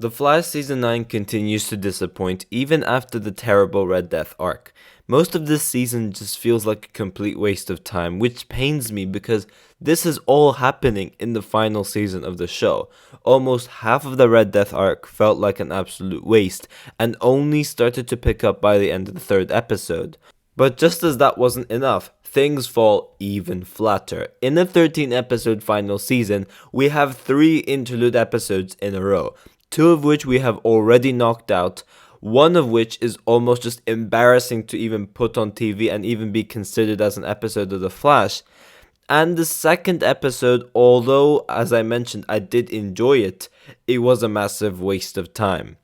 The Flash Season 9 continues to disappoint even after the terrible Red Death arc. Most of this season just feels like a complete waste of time, which pains me because this is all happening in the final season of the show. Almost half of the Red Death arc felt like an absolute waste, and only started to pick up by the end of the third episode. But just as that wasn't enough, things fall even flatter. In the 13 episode final season, we have 3 interlude episodes in a row, 2 of which we have already knocked out, one of which is almost just embarrassing to even put on TV and even be considered as an episode of The Flash. And the second episode, although as I mentioned I did enjoy it, it was a massive waste of time.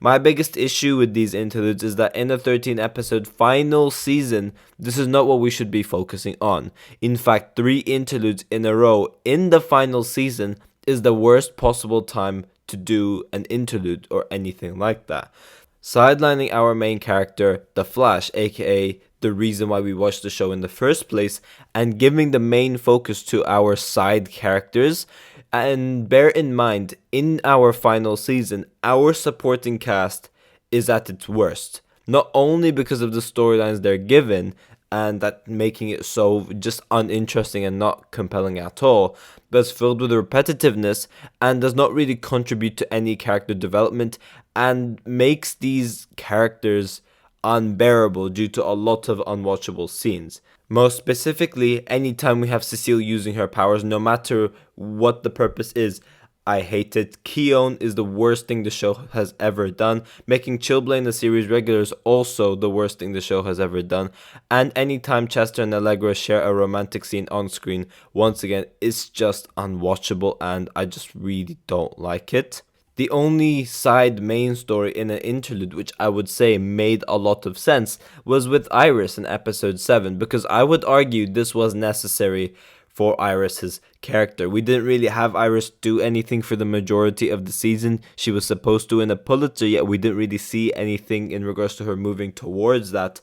My biggest issue with these interludes is that in a 13 episode final season, this is not what we should be focusing on. In fact, 3 interludes in a row in the final season is the worst possible time to do an interlude or anything like that. Sidelining our main character, the Flash, aka the reason why we watched the show in the first place, and giving the main focus to our side characters. And bear in mind, in our final season, our supporting cast is at its worst. Not only because of the storylines they're given, and that making it so just uninteresting and not compelling at all, but it's filled with repetitiveness and does not really contribute to any character development and makes these characters unbearable due to a lot of unwatchable scenes. Most specifically, anytime we have Cecile using her powers, no matter what the purpose is, I hate it. Keone is the worst thing the show has ever done. Making Chillblaine the series regular is also the worst thing the show has ever done. And anytime Chester and Allegra share a romantic scene on screen, once again, it's just unwatchable and I just really don't like it. The only side main story in an interlude which I would say made a lot of sense was with Iris in episode 7, because I would argue this was necessary for Iris's character. We didn't really have Iris do anything for the majority of the season. She was supposed to win a Pulitzer, yet we didn't really see anything in regards to her moving towards that.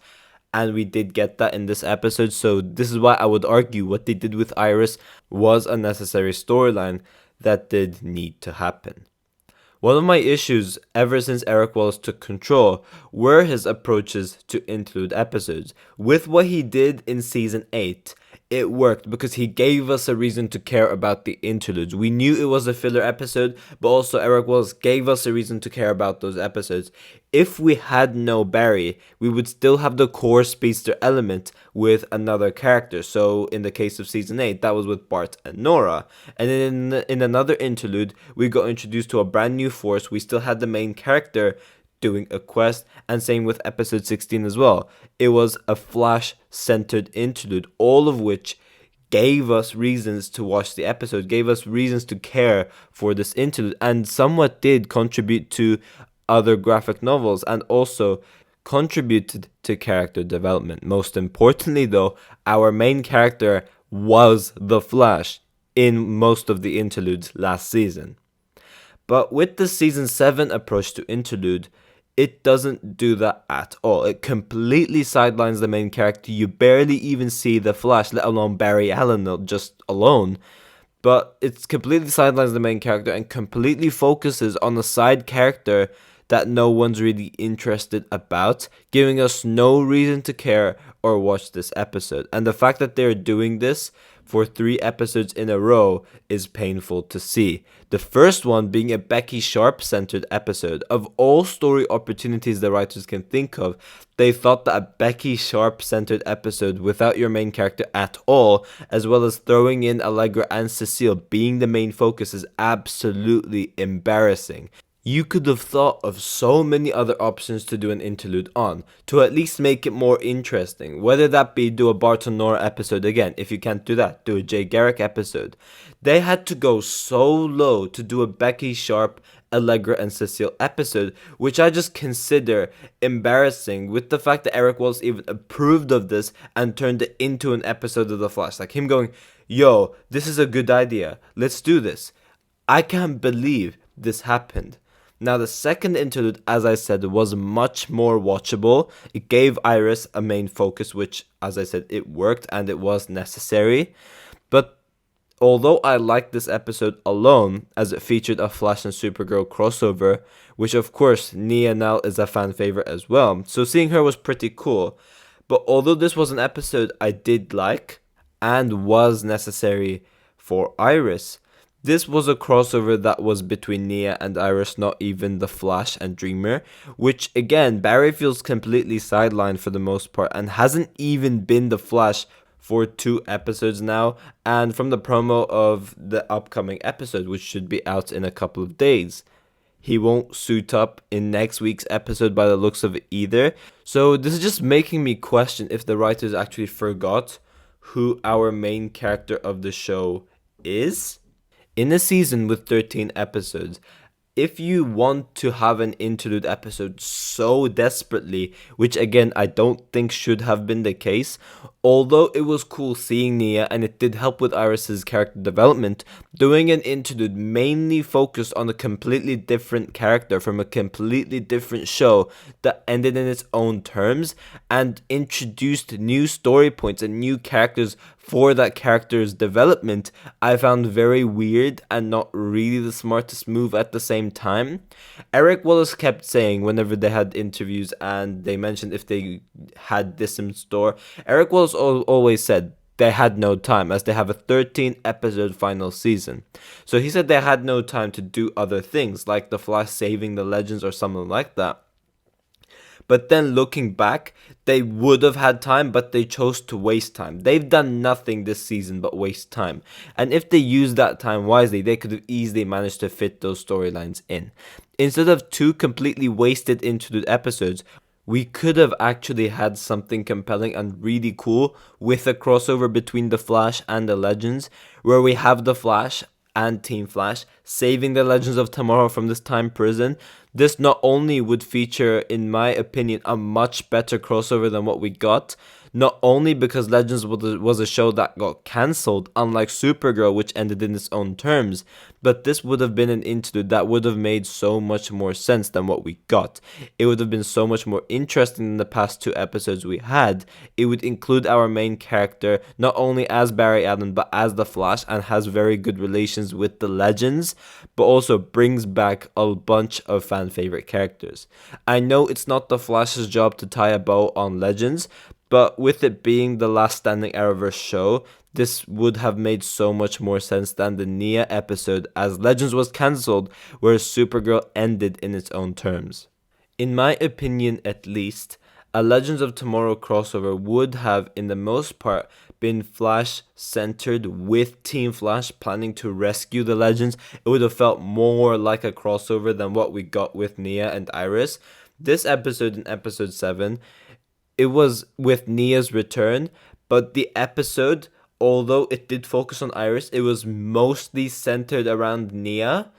And we did get that in this episode, so this is why I would argue what they did with Iris was a necessary storyline that did need to happen. One of my issues ever since Eric Wallace took control were his approaches to interlude episodes. With what he did in season 8, it worked because he gave us a reason to care about the interludes. We knew it was a filler episode, but also Eric Wallace gave us a reason to care about those episodes. If we had no Barry, we would still have the core speedster element with another character. So in the case of season 8, that was with Bart and Nora. And in another interlude, we got introduced to a brand new force. We still had the main character doing a quest, and same with episode 16 as well. It was a Flash-centered interlude, all of which gave us reasons to watch the episode, gave us reasons to care for this interlude, and somewhat did contribute to other graphic novels, and also contributed to character development. Most importantly though, our main character was the Flash in most of the interludes last season. But with the season 7 approach to interlude, it doesn't do that at all. It completely sidelines the main character. You barely even see the Flash, let alone Barry Allen just alone. But it completely sidelines the main character and completely focuses on a side character that no one's really interested about, giving us no reason to care or watch this episode. And the fact that they're doing this for 3 episodes in a row is painful to see. The first one being a Becky Sharp-centered episode. Of all story opportunities the writers can think of, they thought that a Becky Sharp-centered episode without your main character at all, as well as throwing in Allegra and Cecile being the main focus, is absolutely embarrassing. You could have thought of so many other options to do an interlude on, to at least make it more interesting. Whether that be do a Bart and Nora episode again, if you can't do that, do a Jay Garrick episode. They had to go so low to do a Becky Sharp, Allegra and Cecile episode, which I just consider embarrassing, with the fact that Eric Wallace even approved of this and turned it into an episode of The Flash. Like him going, yo, this is a good idea, let's do this. I can't believe this happened. Now, the second interlude, as I said, was much more watchable. It gave Iris a main focus, which, as I said, it worked and it was necessary. But Although I liked this episode alone, as it featured a Flash and Supergirl crossover, which of course Nia now is a fan favorite as well, so seeing her was pretty cool. But although this was an episode I did like, and was necessary for Iris, this was a crossover that was between Nia and Iris, not even the Flash and Dreamer, which again, Barry feels completely sidelined for the most part and hasn't even been the Flash for 2 episodes now, and from the promo of the upcoming episode, which should be out in a couple of days, he won't suit up in next week's episode by the looks of it either. So this is just making me question if the writers actually forgot who our main character of the show is. In a season with 13 episodes, if you want to have an interlude episode so desperately, which again I don't think should have been the case, although it was cool seeing Nia and it did help with Iris's character development, doing an interlude mainly focused on a completely different character from a completely different show that ended in its own terms and introduced new story points and new characters for that character's development, I found very weird and not really the smartest move at the same time. Eric Wallace kept saying whenever they had interviews and they mentioned if they had this in store, Eric Wallace always said they had no time as they have a 13 episode final season. So he said they had no time to do other things like the Flash saving the Legends or something like that. But then looking back, they would have had time, but they chose to waste time. They've done nothing this season but waste time. And if they used that time wisely, they could have easily managed to fit those storylines in. Instead of 2 completely wasted interlude episodes, we could have actually had something compelling and really cool with a crossover between the Flash and the Legends, where we have the Flash and Team Flash saving the Legends of Tomorrow from this time prison. This not only would feature, in my opinion, a much better crossover than what we got, not only because Legends was a show that got cancelled, unlike Supergirl, which ended in its own terms, but this would have been an interlude that would have made so much more sense than what we got. It would have been so much more interesting than the past 2 episodes we had. It would include our main character not only as Barry Allen but as the Flash, and has very good relations with the Legends, but also brings back a bunch of fan favorite characters. I know it's not the Flash's job to tie a bow on Legends, but with it being the last standing Arrowverse show, this would have made so much more sense than the Nia episode, as Legends was cancelled, whereas Supergirl ended in its own terms. In my opinion at least, a Legends of Tomorrow crossover would have, in the most part, been Flash centered with Team Flash planning to rescue the Legends. It would have felt more like a crossover than what we got with Nia and Iris. This episode, in episode 7, it was with Nia's return, but the episode, although it did focus on Iris, it was mostly centered around Nia.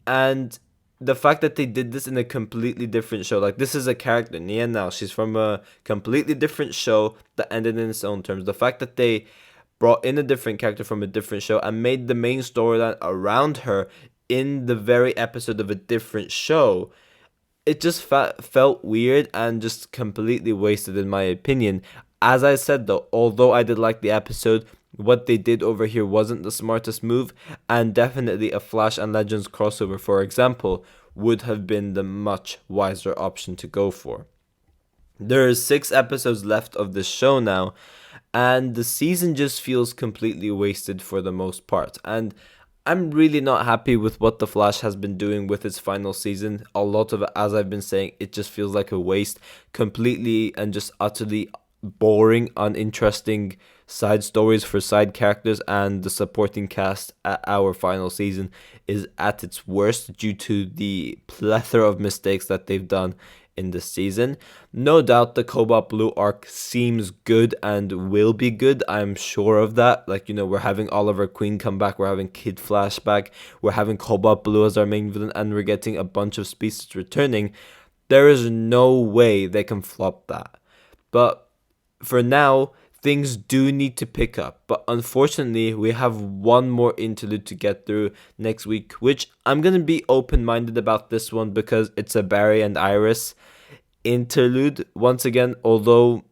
And the fact that they did this in a completely different show, like this is a character, Nia now, she's from a completely different show that ended in its own terms. The fact that they brought in a different character from a different show and made the main storyline around her in the very episode of a different show, it just felt weird and just completely wasted in my opinion. As I said though, although I did like the episode, what they did over here wasn't the smartest move, and definitely a Flash and Legends crossover, for example, would have been the much wiser option to go for. There are 6 episodes left of this show now, and the season just feels completely wasted for the most part, and I'm really not happy with what The Flash has been doing with its final season. A lot of it, as I've been saying, it just feels like a waste. Completely and just utterly boring, uninteresting side stories for side characters, and the supporting cast at our final season is at its worst due to the plethora of mistakes that they've done in this season. No doubt the Cobalt Blue arc seems good and will be good. I'm sure of that. Like, you know, we're having Oliver Queen come back, we're having Kid Flash back, we're having Cobalt Blue as our main villain, and we're getting a bunch of species returning. There is no way they can flop that. But for now, things do need to pick up. But unfortunately, we have one more interlude to get through next week, which I'm going to be open-minded about this one because it's a Barry and Iris interlude. Once again, although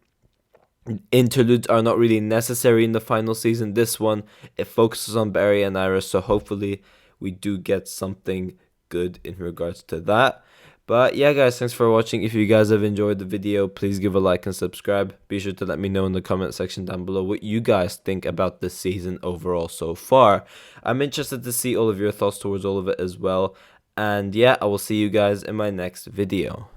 Interludes are not really necessary in the final season. This one, it focuses on Barry and Iris, so hopefully we do get something good in regards to that. But yeah, guys, thanks for watching. If you guys have enjoyed the video, please give a like and subscribe. Be sure to let me know in the comment section down below what you guys think about this season overall so far. I'm interested to see all of your thoughts towards all of it as well. And yeah, I will see you guys in my next video.